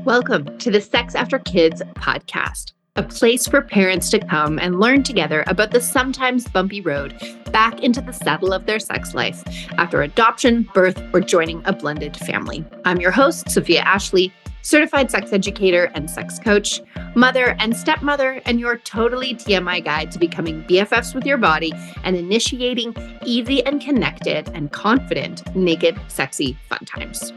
Welcome to the Sex After Kids podcast, a place for parents to come and learn together about the sometimes bumpy road back into the saddle of their sex life after adoption, birth, or joining a blended family. I'm your host, Sophia Ashley, certified sex educator and sex coach, mother and stepmother, and your totally TMI guide to becoming BFFs with your body and initiating easy and connected and confident, naked, sexy fun times.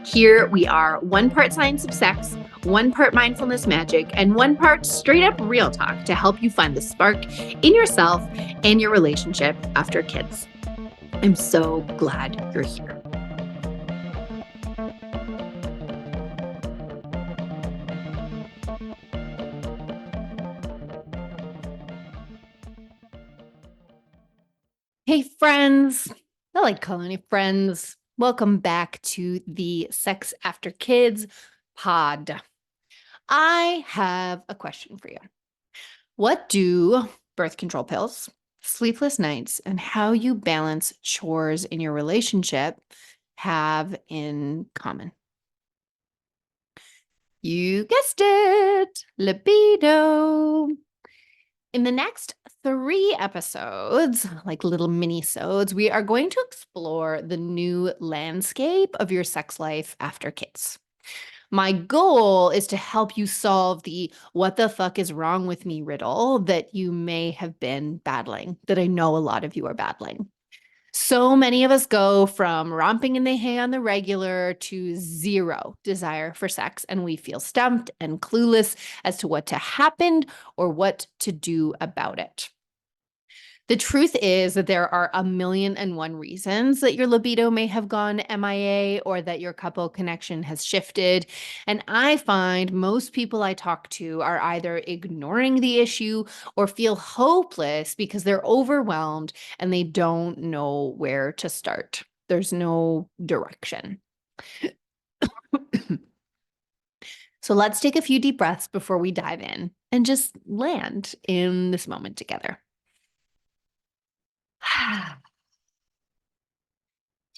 Here we are, one part science of sex, one part mindfulness magic, and one part straight up real talk to help you find the spark in yourself and your relationship after kids. I'm so glad you're here. Hey, friends. I like calling you friends. Welcome back to the Sex After Kids pod. I have a question for you. What do birth control pills, sleepless nights, and how you balance chores in your relationship have in common? You guessed it, libido. In the next 3 episodes, like little mini-sodes, we are going to explore the new landscape of your sex life after kids. My goal is to help you solve the what the fuck is wrong with me riddle that you may have been battling, that I know a lot of you are battling. So many of us go from romping in the hay on the regular to zero desire for sex, and we feel stumped and clueless as to what to happen or what to do about it. The truth is that there are 1,000,001 reasons that your libido may have gone MIA or that your couple connection has shifted. And I find most people I talk to are either ignoring the issue or feel hopeless because they're overwhelmed and they don't know where to start. There's no direction. So let's take a few deep breaths before we dive in and just land in this moment together.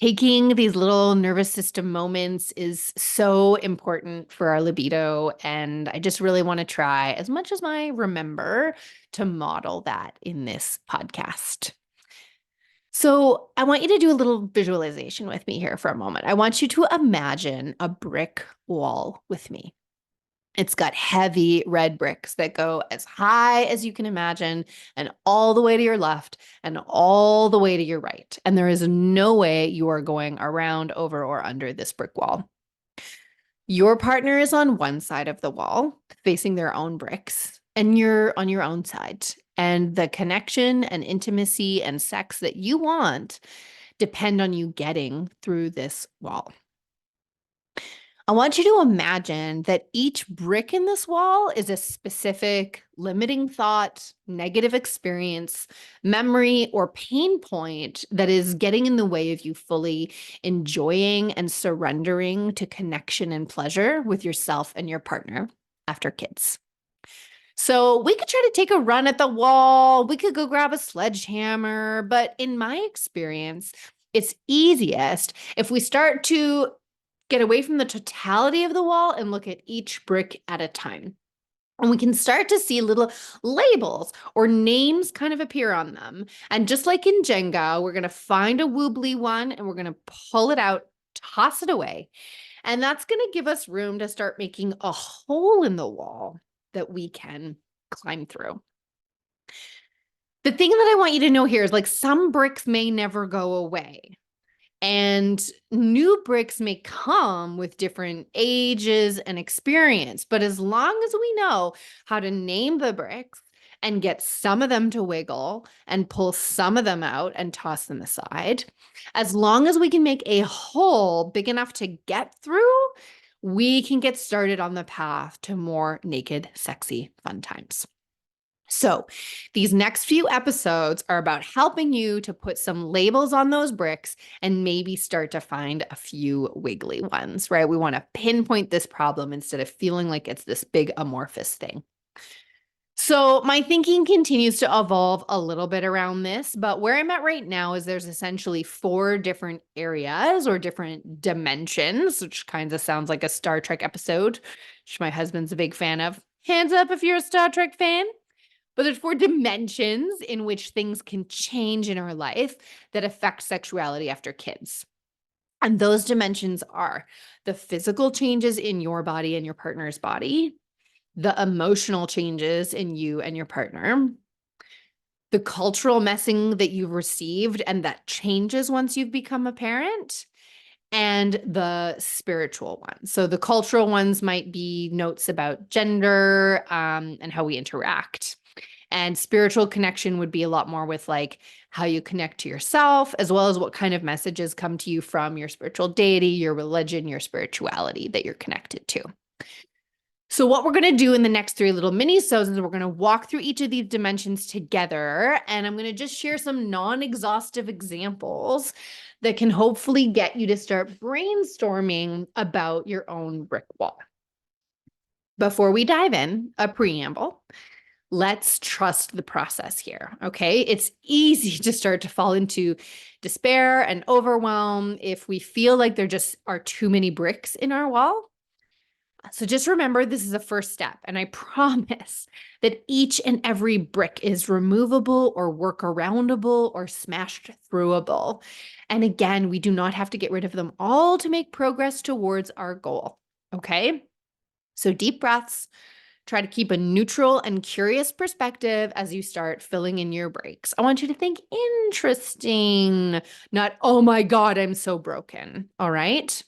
Taking these little nervous system moments is so important for our libido, and I just really want to try, as much as I remember, to model that in this podcast. So I want you to do a little visualization with me here for a moment. I want you to imagine a brick wall with me. It's got heavy red bricks that go as high as you can imagine and all the way to your left and all the way to your right. And there is no way you are going around, over, or under this brick wall. Your partner is on one side of the wall, facing their own bricks, and you're on your own side. And the connection and intimacy and sex that you want depend on you getting through this wall. I want you to imagine that each brick in this wall is a specific limiting thought, negative experience, memory, or pain point that is getting in the way of you fully enjoying and surrendering to connection and pleasure with yourself and your partner after kids. So we could try to take a run at the wall. We could go grab a sledgehammer. But in my experience, it's easiest if we start to get away from the totality of the wall and look at each brick at a time. And we can start to see little labels or names kind of appear on them. And just like in Jenga, we're going to find a wobbly one and we're going to pull it out, toss it away. And that's going to give us room to start making a hole in the wall that we can climb through. The thing that I want you to know here is, like, some bricks may never go away. And new bricks may come with different ages and experience. But as long as we know how to name the bricks and get some of them to wiggle and pull some of them out and toss them aside, as long as we can make a hole big enough to get through, we can get started on the path to more naked, sexy, fun times. So these next few episodes are about helping you to put some labels on those bricks and maybe start to find a few wiggly ones, right? We want to pinpoint this problem instead of feeling like it's this big amorphous thing. So my thinking continues to evolve a little bit around this, but where I'm at right now is there's essentially 4 different areas or different dimensions, which kind of sounds like a Star Trek episode, which my husband's a big fan of. Hands up if you're a Star Trek fan. But there's 4 dimensions in which things can change in our life that affect sexuality after kids. And those dimensions are the physical changes in your body and your partner's body, the emotional changes in you and your partner, the cultural messing that you've received and that changes once you've become a parent, and the spiritual ones. So the cultural ones might be notes about gender and how we interact. And spiritual connection would be a lot more with like how you connect to yourself, as well as what kind of messages come to you from your spiritual deity, your religion, your spirituality that you're connected to. So what we're going to do in the next 3 little mini-sodes is we're going to walk through each of these dimensions together, and I'm going to just share some non-exhaustive examples that can hopefully get you to start brainstorming about your own brick wall. Before we dive in, a preamble. Let's trust the process here, okay? It's easy to start to fall into despair and overwhelm if we feel like there just are too many bricks in our wall. So just remember, this is a first step, and I promise that each and every brick is removable or workaroundable or smashed throughable. And again, we do not have to get rid of them all to make progress towards our goal, okay? So deep breaths. Try to keep a neutral and curious perspective as you start filling in your breaks. I want you to think interesting, not, oh my God, I'm so broken. All right.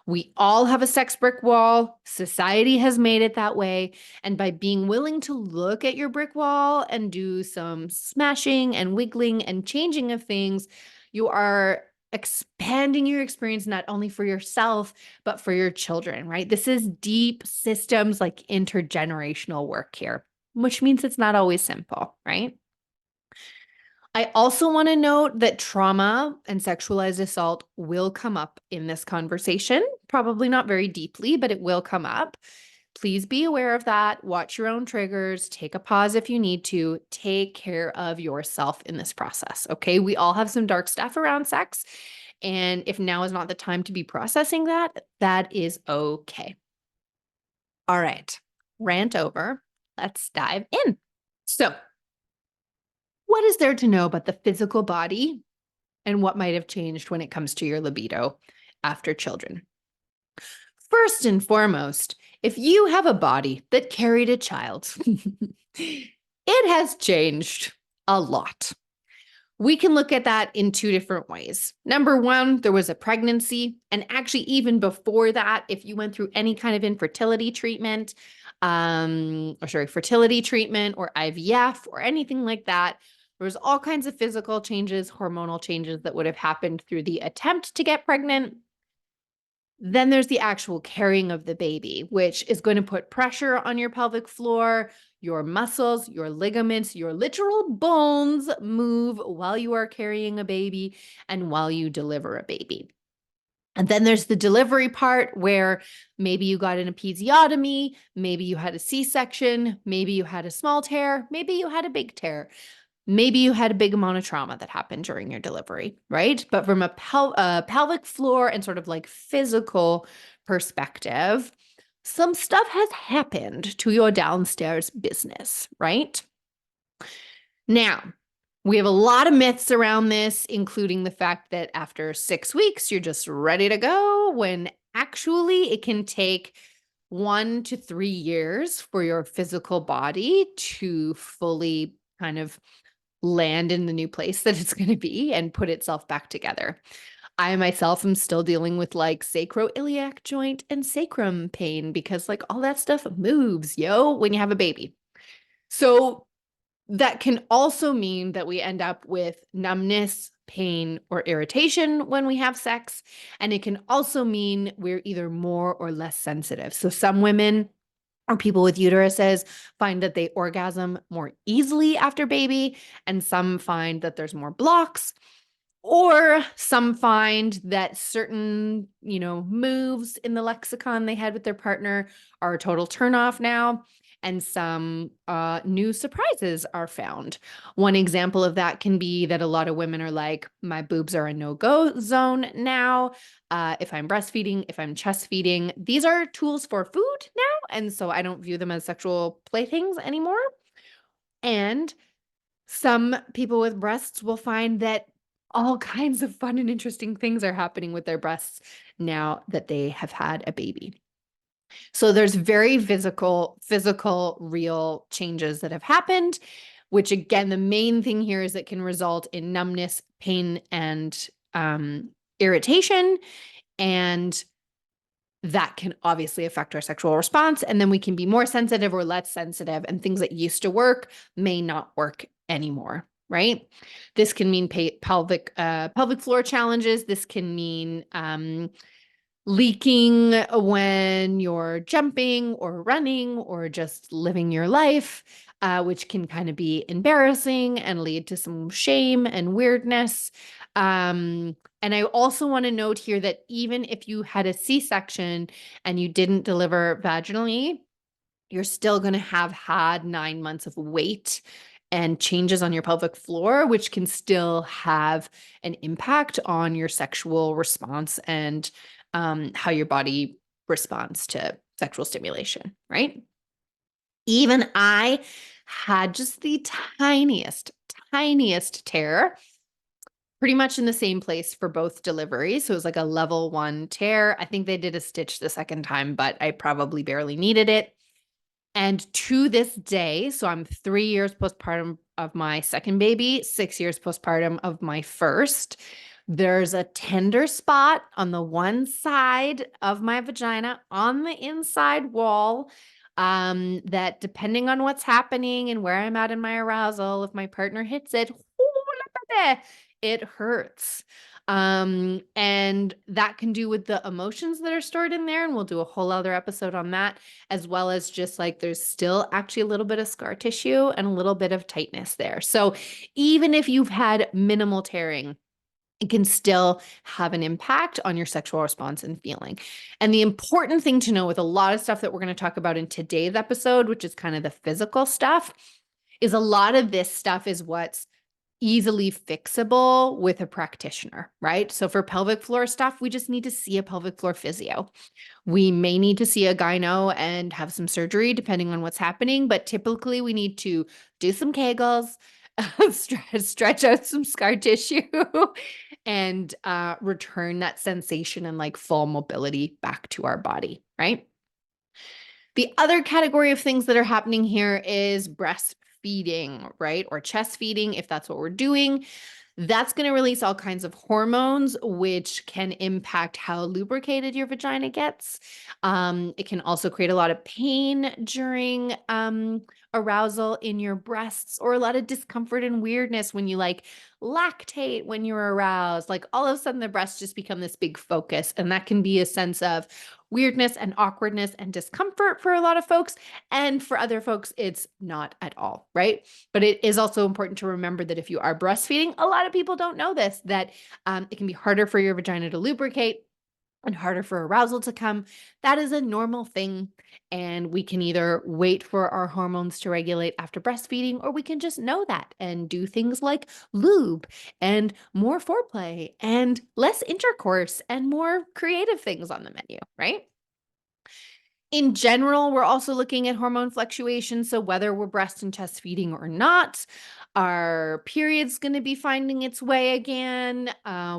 We all have a sex brick wall. Society has made it that way. And by being willing to look at your brick wall and do some smashing and wiggling and changing of things, you are expanding your experience not only for yourself, but for your children, right? This is deep systems like intergenerational work here, which means it's not always simple, right? I also want to note that trauma and sexualized assault will come up in this conversation, probably not very deeply, but it will come up. Please be aware of that. Watch your own triggers. Take a pause if you need to. Take care of yourself in this process. Okay. We all have some dark stuff around sex. And if now is not the time to be processing that, that is okay. All right. Rant over. Let's dive in. So, what is there to know about the physical body and what might have changed when it comes to your libido after children? First and foremost, if you have a body that carried a child, it has changed a lot. We can look at that in 2 different ways. Number 1, there was a pregnancy. And actually, even before that, if you went through any kind of fertility treatment or IVF or anything like that, there was all kinds of physical changes, hormonal changes that would have happened through the attempt to get pregnant. Then there's the actual carrying of the baby, which is going to put pressure on your pelvic floor, your muscles, your ligaments, your literal bones move while you are carrying a baby and while you deliver a baby. And then there's the delivery part where maybe you got an episiotomy, maybe you had a C-section, maybe you had a small tear, maybe you had a big tear. Maybe you had a big amount of trauma that happened during your delivery, right? But from a pelvic floor and sort of like physical perspective, some stuff has happened to your downstairs business, right? Now, we have a lot of myths around this, including the fact that after 6 weeks, you're just ready to go, when actually it can take 1 to 3 years for your physical body to fully kind of land in the new place that it's going to be and put itself back together. I myself am still dealing with like sacroiliac joint and sacrum pain because like all that stuff moves, when you have a baby. So that can also mean that we end up with numbness, pain, or irritation when we have sex. And it can also mean we're either more or less sensitive. So some women or people with uteruses find that they orgasm more easily after baby, and some find that there's more blocks, or some find that certain, moves in the lexicon they had with their partner are a total turnoff now. and some new surprises are found. One example of that can be that a lot of women are like, my boobs are a no-go zone now. If I'm breastfeeding, if I'm chest feeding, these are tools for food now. And so I don't view them as sexual playthings anymore. And some people with breasts will find that all kinds of fun and interesting things are happening with their breasts now that they have had a baby. So there's very physical, real changes that have happened, which again, the main thing here is it can result in numbness, pain, and irritation. And that can obviously affect our sexual response. And then we can be more sensitive or less sensitive, and things that used to work may not work anymore. Right. This can mean pelvic floor challenges. This can mean leaking when you're jumping or running or just living your life, which can kind of be embarrassing and lead to some shame and weirdness. And I also want to note here that even if you had a C-section and you didn't deliver vaginally, you're still going to have had 9 months of weight and changes on your pelvic floor, which can still have an impact on your sexual response and how your body responds to sexual stimulation, right? Even I had just the tiniest tear, pretty much in the same place for both deliveries. So it was like a level 1 tear. I think they did a stitch the second time, but I probably barely needed it. And to this day, so I'm 3 years postpartum of my second baby, 6 years postpartum of my first, there's a tender spot on the one side of my vagina on the inside wall, that depending on what's happening and where I'm at in my arousal, if my partner hits it, it hurts. And that can do with the emotions that are stored in there. And we'll do a whole other episode on that, as well as just like there's still actually a little bit of scar tissue and a little bit of tightness there. So even if you've had minimal tearing, it can still have an impact on your sexual response and feeling. And the important thing to know with a lot of stuff that we're going to talk about in today's episode, which is kind of the physical stuff, is a lot of this stuff is what's easily fixable with a practitioner, right? So for pelvic floor stuff, we just need to see a pelvic floor physio. We may need to see a gyno and have some surgery depending on what's happening, but typically we need to do some Kegels, stretch out some scar tissue, and return that sensation and like full mobility back to our body, right? The other category of things that are happening here is breastfeeding, right? Or chest feeding, if that's what we're doing. That's going to release all kinds of hormones, which can impact how lubricated your vagina gets. It can also create a lot of pain during arousal in your breasts, or a lot of discomfort and weirdness when you like lactate when you're aroused. Like all of a sudden, the breasts just become this big focus. And that can be a sense of weirdness and awkwardness and discomfort for a lot of folks. And for other folks, it's not at all, right? But it is also important to remember that if you are breastfeeding, a lot of people don't know this, that it can be harder for your vagina to lubricate and harder for arousal to come. That is a normal thing. And we can either wait for our hormones to regulate after breastfeeding, or we can just know that and do things like lube and more foreplay and less intercourse and more creative things on the menu, right? In general, we're also looking at hormone fluctuations. So whether we're breast and chest feeding or not, our period's going to be finding its way again.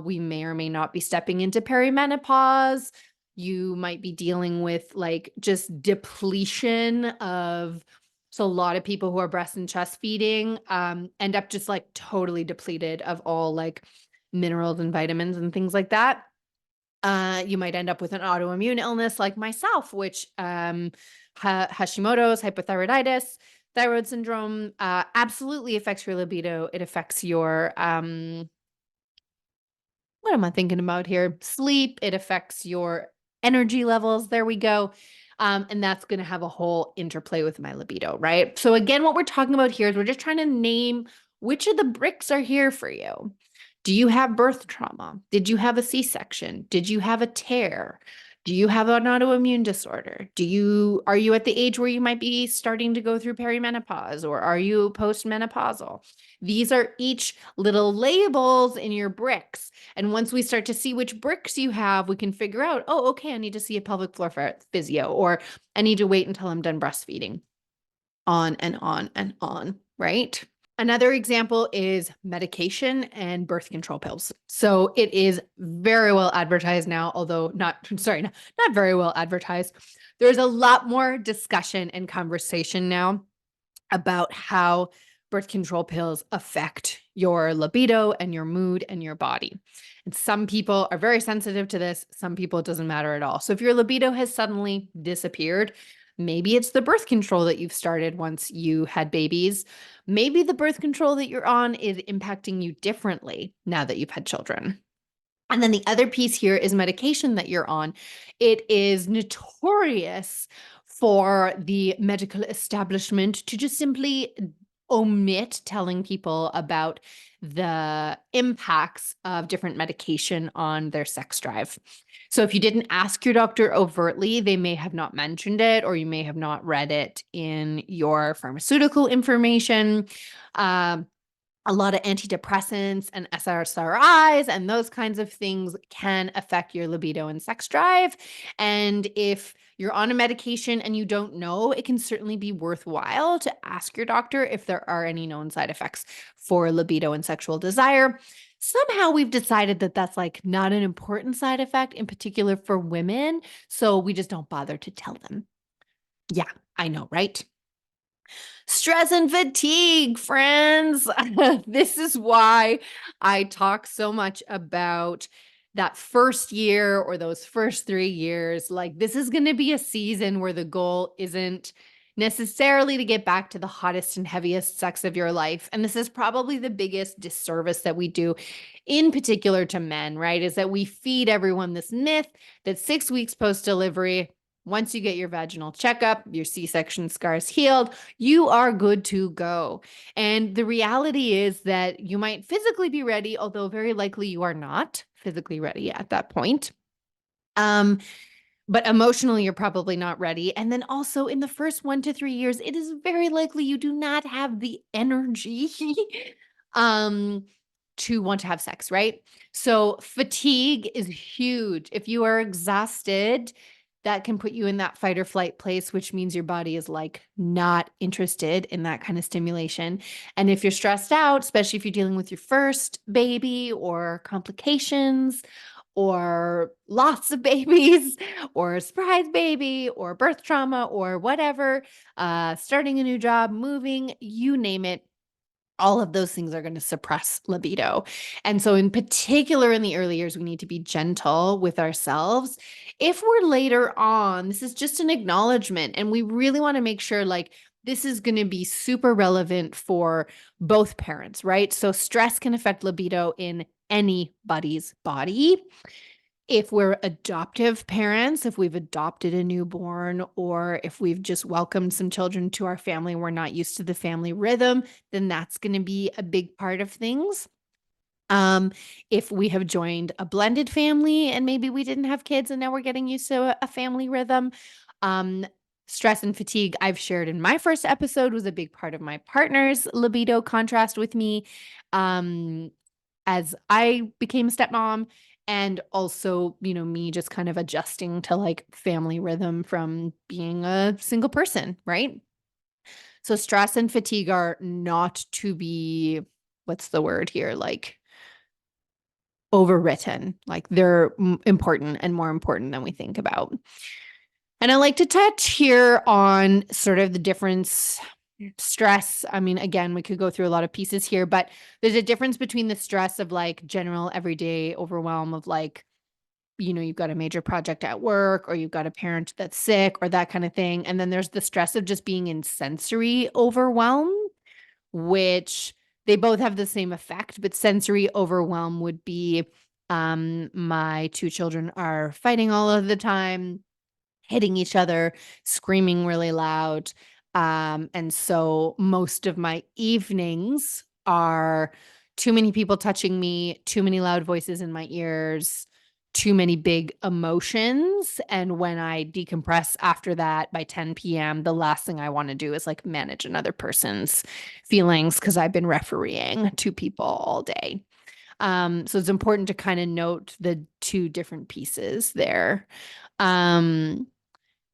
We may or may not be stepping into perimenopause. You might be dealing with like just depletion of, so a lot of people who are breast and chest feeding end up just like totally depleted of all like minerals and vitamins and things like that. You might end up with an autoimmune illness like myself, which Hashimoto's, hypothyroiditis, thyroid syndrome absolutely affects your libido. It affects your, what am I thinking about here? Sleep. It affects your energy levels. There we go. And that's going to have a whole interplay with my libido, right? So again, what we're talking about here is we're just trying to name which of the bricks are here for you. Do you have birth trauma? Did you have a C-section? Did you have a tear? Do you have an autoimmune disorder? Are you at the age where you might be starting to go through perimenopause, or are you postmenopausal? These are each little labels in your bricks. And once we start to see which bricks you have, we can figure out, oh, okay, I need to see a pelvic floor physio, or I need to wait until I'm done breastfeeding. On and on and on, right? Another example is medication and birth control pills. So it is very well advertised now, although not very well advertised. There's a lot more discussion and conversation now about how birth control pills affect your libido and your mood and your body. And some people are very sensitive to this. Some people, it doesn't matter at all. So if your libido has suddenly disappeared, maybe it's the birth control that you've started once you had babies. Maybe the birth control that you're on is impacting you differently now that you've had children. And then the other piece here is medication that you're on. It is notorious for the medical establishment to just simply omit telling people about the impacts of different medication on their sex drive. So if you didn't ask your doctor overtly, they may have not mentioned it, or you may have not read it in your pharmaceutical information. A lot of antidepressants and SSRIs and those kinds of things can affect your libido and sex drive. And if you're on a medication and you don't know, it can certainly be worthwhile to ask your doctor if there are any known side effects for libido and sexual desire. Somehow we've decided that that's like not an important side effect, in particular for women. So we just don't bother to tell them. Yeah, I know, right? Stress and fatigue, friends. This is why I talk so much about that first year or those first 3 years. Like, this is going to be a season where the goal isn't necessarily to get back to the hottest and heaviest sex of your life. And this is probably the biggest disservice that we do, in particular to men, right? Is that we feed everyone this myth that 6 weeks post delivery, once you get your vaginal checkup, your C-section scars healed, you are good to go. And the reality is that you might physically be ready, although very likely you are not physically ready at that point. But emotionally, you're probably not ready. And then also in the first 1 to 3 years, it is very likely you do not have the energy um, to want to have sex, right? So fatigue is huge. If you are exhausted, that can put you in that fight or flight place, which means your body is like not interested in that kind of stimulation. And if you're stressed out, especially if you're dealing with your first baby or complications or lots of babies or a surprise baby or birth trauma or whatever, starting a new job, moving, you name it, all of those things are going to suppress libido. And so in particular in the early years, we need to be gentle with ourselves. If we're later on, this is just an acknowledgement, and we really want to make sure like this is going to be super relevant for both parents, right? So stress can affect libido in anybody's body. If we're adoptive parents, if we've adopted a newborn, or if we've just welcomed some children to our family, we're not used to the family rhythm, then that's going to be a big part of things. If we have joined a blended family and maybe we didn't have kids and now we're getting used to a family rhythm, stress and fatigue, I've shared in my first episode, was a big part of my partner's libido contrast with me. As I became a stepmom, and also, me just kind of adjusting to like family rhythm from being a single person, right? So stress and fatigue are not to be, what's the word here? Like overwritten. Like they're important and more important than we think about. And I like to touch here on sort of the difference. Stress, I mean, again, we could go through a lot of pieces here, but there's a difference between the stress of like general everyday overwhelm of like, you've got a major project at work, or you've got a parent that's sick, or that kind of thing. And then there's the stress of just being in sensory overwhelm, which they both have the same effect, but sensory overwhelm would be my 2 children are fighting all of the time, hitting each other, screaming really loud. And so most of my evenings are too many people touching me, too many loud voices in my ears, too many big emotions. And when I decompress after that by 10 p.m., the last thing I want to do is like manage another person's feelings because I've been refereeing two people all day. So it's important to kind of note the two different pieces there. Um,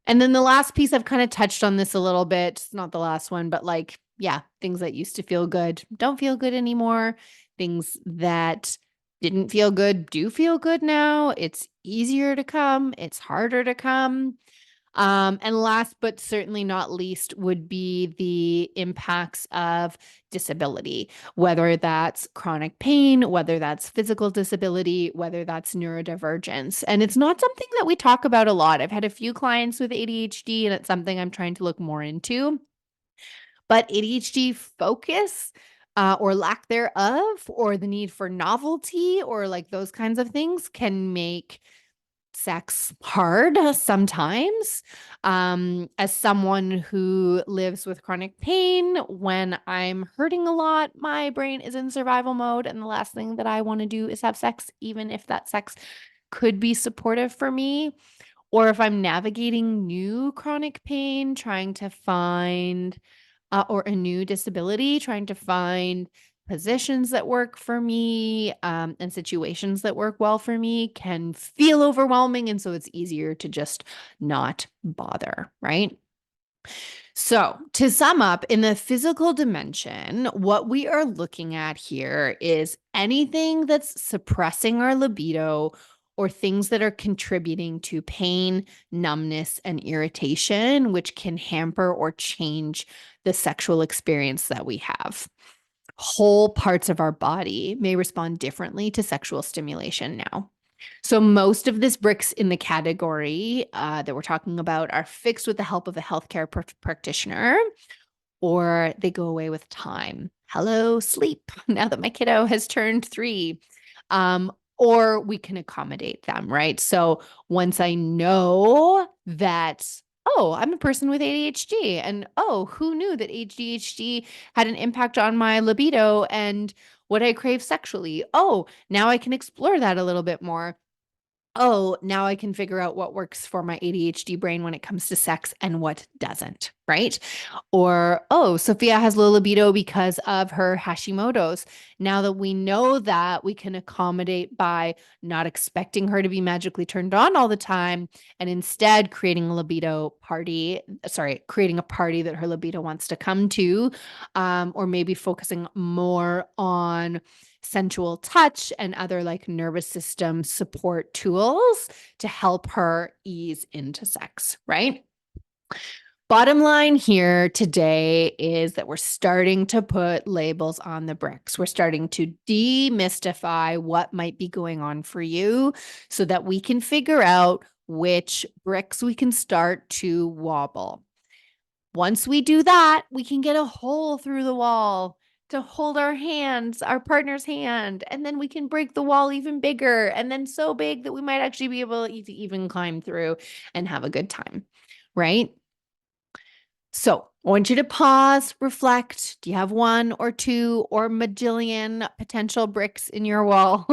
and then the last piece, I've kind of touched on this a little bit. It's not the last one, but like, yeah, things that used to feel good don't feel good anymore. Things that didn't feel good do feel good now. It's easier to come, it's harder to come. And last but certainly not least would be the impacts of disability, whether that's chronic pain, whether that's physical disability, whether that's neurodivergence. And it's not something that we talk about a lot. I've had a few clients with ADHD, and it's something I'm trying to look more into. But ADHD focus or lack thereof, or the need for novelty, or like those kinds of things can make sex hard sometimes. As someone who lives with chronic pain, when I'm hurting a lot, my brain is in survival mode. And the last thing that I want to do is have sex, even if that sex could be supportive for me. Or if I'm navigating new chronic pain, trying to find or a new disability, trying to find positions that work for me and situations that work well for me can feel overwhelming. And so it's easier to just not bother, right? So, to sum up, in the physical dimension, what we are looking at here is anything that's suppressing our libido or things that are contributing to pain, numbness, and irritation, which can hamper or change the sexual experience that we have. Whole parts of our body may respond differently to sexual stimulation now. So most of these bricks in the category that we're talking about are fixed with the help of a healthcare practitioner, or they go away with time. Hello, sleep. Now that my kiddo has turned 3. Or we can accommodate them, right? So once I know that, oh, I'm a person with ADHD, and oh, who knew that ADHD had an impact on my libido and what I crave sexually? Oh, now I can explore that a little bit more. Oh, now I can figure out what works for my ADHD brain when it comes to sex and what doesn't, right? Or, oh, Sophia has low libido because of her Hashimoto's. Now that we know that, we can accommodate by not expecting her to be magically turned on all the time and instead creating a libido party, creating a party that her libido wants to come to, or maybe focusing more on sensual touch and other like nervous system support tools to help her ease into sex, right? Bottom line here today is that we're starting to put labels on the bricks. We're starting to demystify what might be going on for you so that we can figure out which bricks we can start to wobble. Once we do that, we can get a hole through the wall to hold our hands, our partner's hand, and then we can break the wall even bigger, and then so big that we might actually be able to even climb through and have a good time, right? So I want you to pause, reflect. Do you have one or two or majillion potential bricks in your wall?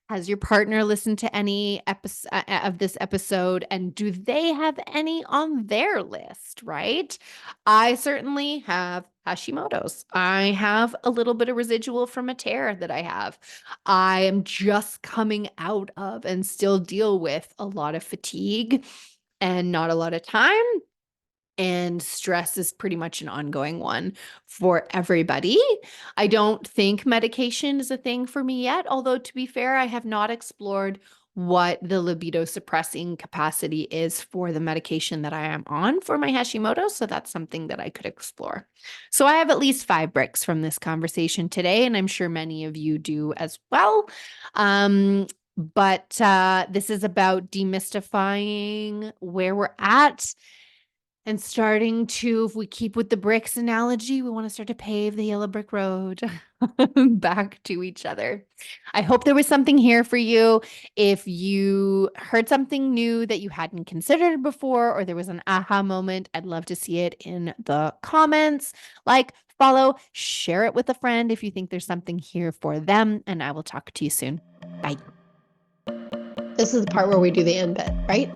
Has your partner listened to any episode of this episode, and do they have any on their list, right? I certainly have Hashimoto's. I have a little bit of residual from a tear that I have. I am just coming out of and still deal with a lot of fatigue and not a lot of time. And stress is pretty much an ongoing one for everybody. I don't think medication is a thing for me yet, although to be fair, I have not explored what the libido suppressing capacity is for the medication that I am on for my Hashimoto. So that's something that I could explore. So I have at least 5 bricks from this conversation today, and I'm sure many of you do as well. But this is about demystifying where we're at and starting to, if we keep with the bricks analogy, we want to start to pave the yellow brick road back to each other. I hope there was something here for you. If you heard something new that you hadn't considered before, or there was an aha moment, I'd love to see it in the comments. Like, follow, share it with a friend if you think there's something here for them, and I will talk to you soon. Bye. This is the part where we do the end bit, right?